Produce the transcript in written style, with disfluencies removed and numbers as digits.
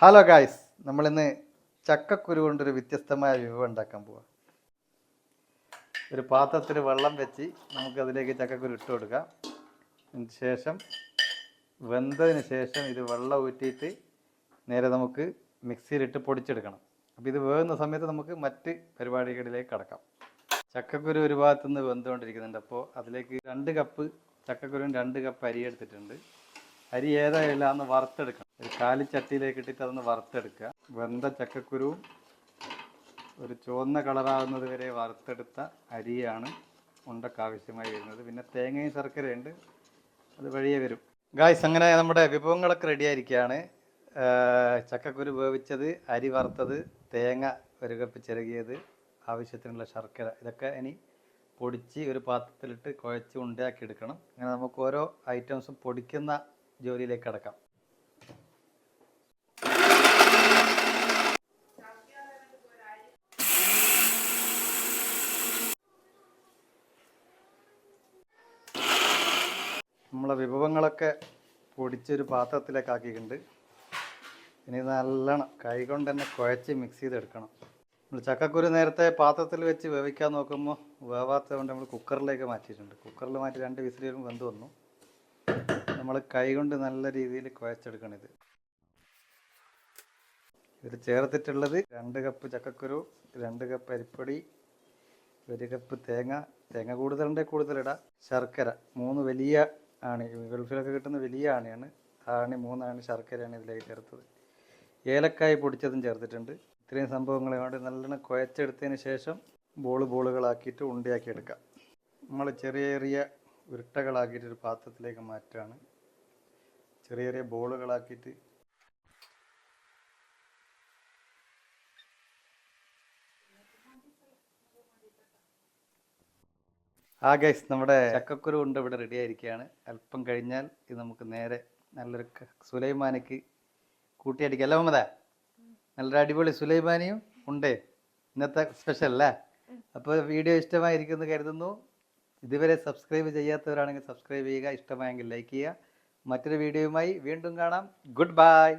Hello guys, നമ്മളിന്ന് ചക്കക്കുരു കൊണ്ടൊരു വ്യത്യസ്തമായ വിഭവം ഉണ്ടാക്കാൻ പോവാം. ഒരു പാത്രത്തിൽ വെള്ളം വെച്ച് നമുക്കതിലേക്ക് ചക്കക്കുരു ഇട്ട് കൊടുക്കാം. അതിന് ശേഷം വെന്തതിന് ശേഷം ഇത് വെള്ളം ഊറ്റിയിട്ട് നേരെ നമുക്ക് മിക്സിയിലിട്ട് പൊടിച്ചെടുക്കണം. അപ്പോൾ ഇത് വേകുന്ന സമയത്ത് നമുക്ക് മറ്റ് പരിപാടികളിലേക്ക് കടക്കാം. ചക്കക്കുരു ഒരു ഭാഗത്തുനിന്ന് വെന്തുകൊണ്ടിരിക്കുന്നുണ്ട്. അപ്പോൾ അതിലേക്ക് 2 കപ്പ് ചക്കക്കുരുവിന് 2 കപ്പ് അരി എടുത്തിട്ടുണ്ട്. അരി ഏതായാലും അന്ന് വറുത്തെടുക്കണം. ഒരു കാലി ചട്ടിയിലേക്ക് ഇട്ടിട്ട് അതൊന്ന് വറുത്തെടുക്കുക. വെന്ത ചക്കക്കുരുവും ഒരു ചുവന്ന കളറാകുന്നത് വരെ വറുത്തെടുത്ത അരിയാണ് ഉണ്ടക്ക് ആവശ്യമായി വരുന്നത്. പിന്നെ തേങ്ങയും ശർക്കരയുണ്ട്, അത് വഴിയേ വരും. ഗായ്സ്, അങ്ങനെ നമ്മുടെ വിഭവങ്ങളൊക്കെ റെഡി ആയിരിക്കുകയാണ്. ചക്കക്കുരു വേവിച്ചത്, അരി വറുത്തത്, തേങ്ങ 1 കപ്പ് ചിരകിയത്, ആവശ്യത്തിനുള്ള ശർക്കര, ഇതൊക്കെ ഇനി പൊടിച്ച് ഒരു പാത്രത്തിലിട്ട് കുഴച്ച് ഉണ്ടയാക്കി എടുക്കണം. അങ്ങനെ നമുക്ക് ഓരോ ഐറ്റംസും പൊടിക്കുന്ന ജോലിയിലേക്ക് കടക്കാം. നമ്മളെ വിഭവങ്ങളൊക്കെ പൊടിച്ചൊരു പാത്രത്തിലേക്ക് ആക്കിയിട്ടുണ്ട്. ഇനി നല്ലോണം കൈകൊണ്ട് തന്നെ കുഴച്ച് മിക്സ് ചെയ്തെടുക്കണം. നമ്മൾ ചക്കക്കുരു നേരത്തെ പാത്രത്തിൽ വെച്ച് വേവിക്കാൻ നോക്കുമ്പോൾ വേവാത്തത് കൊണ്ട് നമ്മൾ കുക്കറിലേക്ക് മാറ്റിയിട്ടുണ്ട്. കുക്കറിൽ മാറ്റി 2 വിസിൽ വരുമ്പോൾ വെന്ത് വന്നു. നമ്മൾ കൈകൊണ്ട് നല്ല രീതിയിൽ കുഴച്ചെടുക്കണം. ഇതിൽ ചേർത്തിട്ടുള്ളത് 2 കപ്പ് ചക്കക്കുരു, 2 കപ്പ് അരിപ്പൊടി, 1 കപ്പ് തേങ്ങ കൂടുതലുണ്ടെങ്കിൽ കൂടുതലിടാം, ശർക്കര 3 വലിയ ആണി, ഗൾഫിലൊക്കെ കിട്ടുന്ന വലിയ ആണിയാണ്, ആണി 3 ആണി ശർക്കരയാണ് ഇതിലേക്ക് ചേർത്തത്. ഏലക്കായ പൊടിച്ചതും ചേർത്തിട്ടുണ്ട്. ഇത്രയും സംഭവങ്ങളെ കൊണ്ട് നല്ലോണം കുഴച്ചെടുത്തതിന് ശേഷം ബോളുകളാക്കിയിട്ട് ഉണ്ടയാക്കി എടുക്കാം. നമ്മൾ ചെറിയ ചെറിയ ഉരുട്ടകളാക്കിയിട്ട് ഒരു പാത്രത്തിലേക്ക് മാറ്റുകയാണ്. ചെറിയ ചെറിയ ബോളുകളാക്കിയിട്ട് ഗൈസ്, നമ്മുടെ ചക്കക്കുരു കൊണ്ട് ഇവിടെ റെഡി ആയിരിക്കുകയാണ്. അല്പം കഴിഞ്ഞാൽ ഇത് നമുക്ക് നേരെ നല്ലൊരു സുലൈമാനിക്ക് കൂട്ടിയടിക്കാം. അല്ല മുഹമ്മദേ, നല്ലൊരു അടിപൊളി സുലൈമാനിയും ഉണ്ട് ഇന്നത്തെ സ്പെഷ്യൽ അല്ലേ. അപ്പോൾ വീഡിയോ ഇഷ്ടമായിരിക്കുമെന്ന് കരുതുന്നു. ഇതുവരെ സബ്സ്ക്രൈബ് ചെയ്യാത്തവരാണെങ്കിൽ സബ്സ്ക്രൈബ് ചെയ്യുക, ഇഷ്ടമായെങ്കിൽ ലൈക്ക് ചെയ്യുക. മറ്റൊരു വീഡിയോയുമായി വീണ്ടും കാണാം. Good bye.